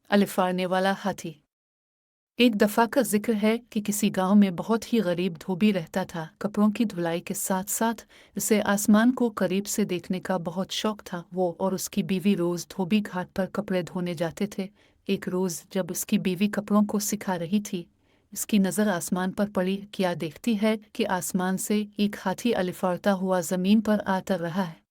अलिफाड़ने वाला हाथी। एक दफ़ा का जिक्र है कि किसी गांव में बहुत ही गरीब धोबी रहता था। कपड़ों की धुलाई के साथ साथ उसे आसमान को करीब से देखने का बहुत शौक था। वो और उसकी बीवी रोज़ धोबी घाट पर कपड़े धोने जाते थे। एक रोज़ जब उसकी बीवी कपड़ों को सिखा रही थी, इसकी नज़र आसमान पर पड़ी। क्या देखती है कि आसमान से एक हाथी अलिफाड़ता हुआ ज़मीन पर आतर रहा है।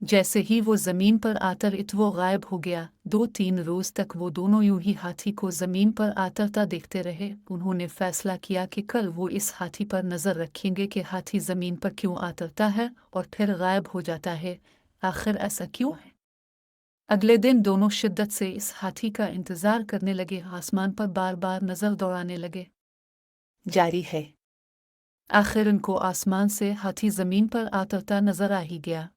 जैसे ही वो जमीन पर आतर वो गायब हो गया। 2-3 रोज तक वो दोनों यूं ही हाथी को जमीन पर आतरता देखते रहे। उन्होंने फैसला किया कि कल वो इस हाथी पर नजर रखेंगे कि हाथी जमीन पर क्यों आतरता है और फिर गायब हो जाता है। आखिर ऐसा क्यों है? अगले दिन दोनों शिद्दत से इस हाथी का इंतजार करने लगे। आसमान पर बार बार नजर दौड़ाने लगे। जारी है। आखिर उनको आसमान से हाथी जमीन पर आतरता नजर आ ही गया।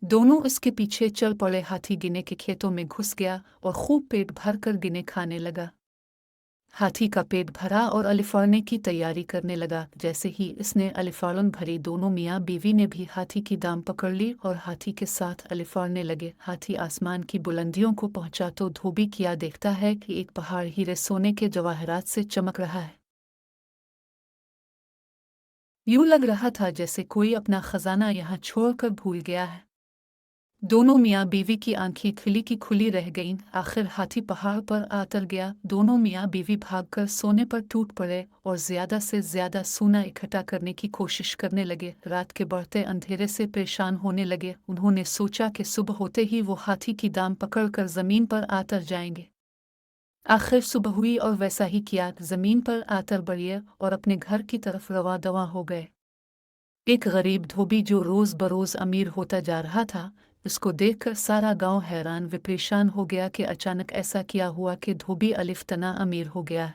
दोनों इसके पीछे चल पड़े। हाथी गिने के खेतों में घुस गया और खूब पेट भर कर गिने खाने लगा। हाथी का पेट भरा और अलिफाड़ने की तैयारी करने लगा। जैसे ही इसने अलिफाड़न भरी, दोनों मियाँ बीवी ने भी हाथी की दाम पकड़ ली और हाथी के साथ अलिफाड़ने लगे। हाथी आसमान की बुलंदियों को पहुंचा तो धोबी क्या देखता है कि एक पहाड़ हीरे सोने के जवाहरात से चमक रहा है। यूं लग रहा था जैसे कोई अपना खजाना यहाँ छोड़कर भूल गया है। दोनों मियाँ बीवी की आंखें खुली की खुली रह गईं। आखिर हाथी पहाड़ पर आतर गया। दोनों मियाँ बीवी भागकर सोने पर टूट पड़े और ज्यादा से ज्यादा सोना इकट्ठा करने की कोशिश करने लगे। रात के बढ़ते अंधेरे से परेशान होने लगे। उन्होंने सोचा कि सुबह होते ही वो हाथी की दाम पकड़कर जमीन पर आतर जाएंगे। आखिर सुबह हुई और वैसा ही किया। जमीन पर आतर बढ़े और अपने घर की तरफ रवा दवा हो गए। एक गरीब धोबी जो रोज बरोज अमीर होता जा रहा था, उसको देखकर सारा गांव हैरान व परेशान हो गया कि अचानक ऐसा क्या हुआ कि धोबी अलिफ्तना अमीर हो गया।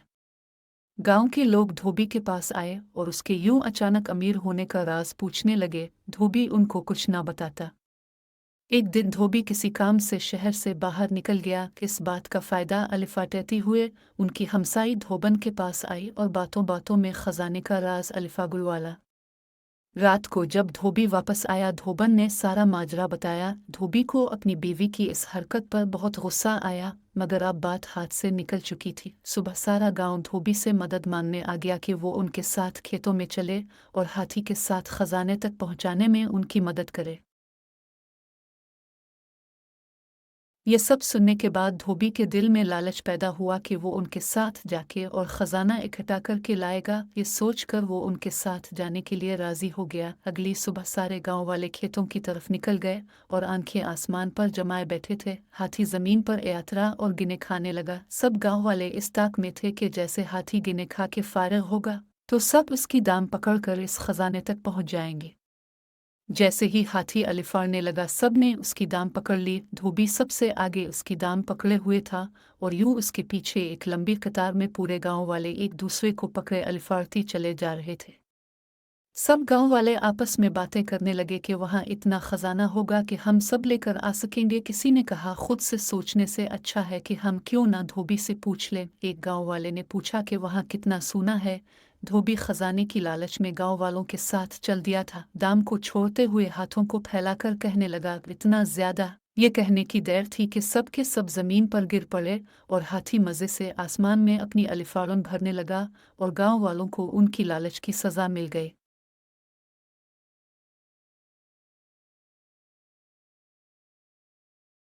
गांव के लोग धोबी के पास आए और उसके यूं अचानक अमीर होने का राज पूछने लगे। धोबी उनको कुछ ना बताता। एक दिन धोबी किसी काम से शहर से बाहर निकल गया। इस बात का फायदा अलिफाटती हुए उनकी हमसाई धोबन के पास आई और बातों बातों में खजाने का राज अलिफा गुलवाला। रात को जब धोबी वापस आया, धोबन ने सारा माजरा बताया। धोबी को अपनी बीवी की इस हरकत पर बहुत गुस्सा आया, मगर अब बात हाथ से निकल चुकी थी। सुबह सारा गांव धोबी से मदद मांगने आ गया कि वो उनके साथ खेतों में चले और हाथी के साथ खजाने तक पहुंचाने में उनकी मदद करे। ये सब सुनने के बाद धोबी के दिल में लालच पैदा हुआ कि वो उनके साथ जाके और खजाना इकट्ठा करके लाएगा। ये सोचकर वो उनके साथ जाने के लिए राजी हो गया। अगली सुबह सारे गांव वाले खेतों की तरफ निकल गए और आंखें आसमान पर जमाए बैठे थे। हाथी जमीन पर यात्रा और गिने खाने लगा। सब गांव वाले इस ताक में थे कि जैसे हाथी गिने खा के फारिग होगा तो सब उसकी दाम पकड़कर इस खजाने तक पहुंच जाएंगे। जैसे ही हाथी अलिफाड़ने लगा, सब ने उसकी दाम पकड़ ली। धोबी सबसे आगे उसकी दाम पकड़े हुए था और यूं उसके पीछे एक लंबी कतार में पूरे गांव वाले एक दूसरे को पकड़े अलिफाड़ती चले जा रहे थे। सब गांव वाले आपस में बातें करने लगे कि वहां इतना खजाना होगा कि हम सब लेकर आ सकेंगे। किसी ने कहा, खुद से सोचने से अच्छा है कि हम क्यों ना धोबी से पूछ लें। एक गांव वाले ने पूछा कि वहां कितना सोना है। धोबी खजाने की लालच में गांव वालों के साथ चल दिया था। दाम को छोड़ते हुए हाथों को फैलाकर कहने लगा, इतना ज्यादा। ये कहने की देर थी कि सब के सब जमीन पर गिर पड़े और हाथी मजे से आसमान में अपनी अलिफाड़न भरने लगा और गांव वालों को उनकी लालच की सजा मिल गई।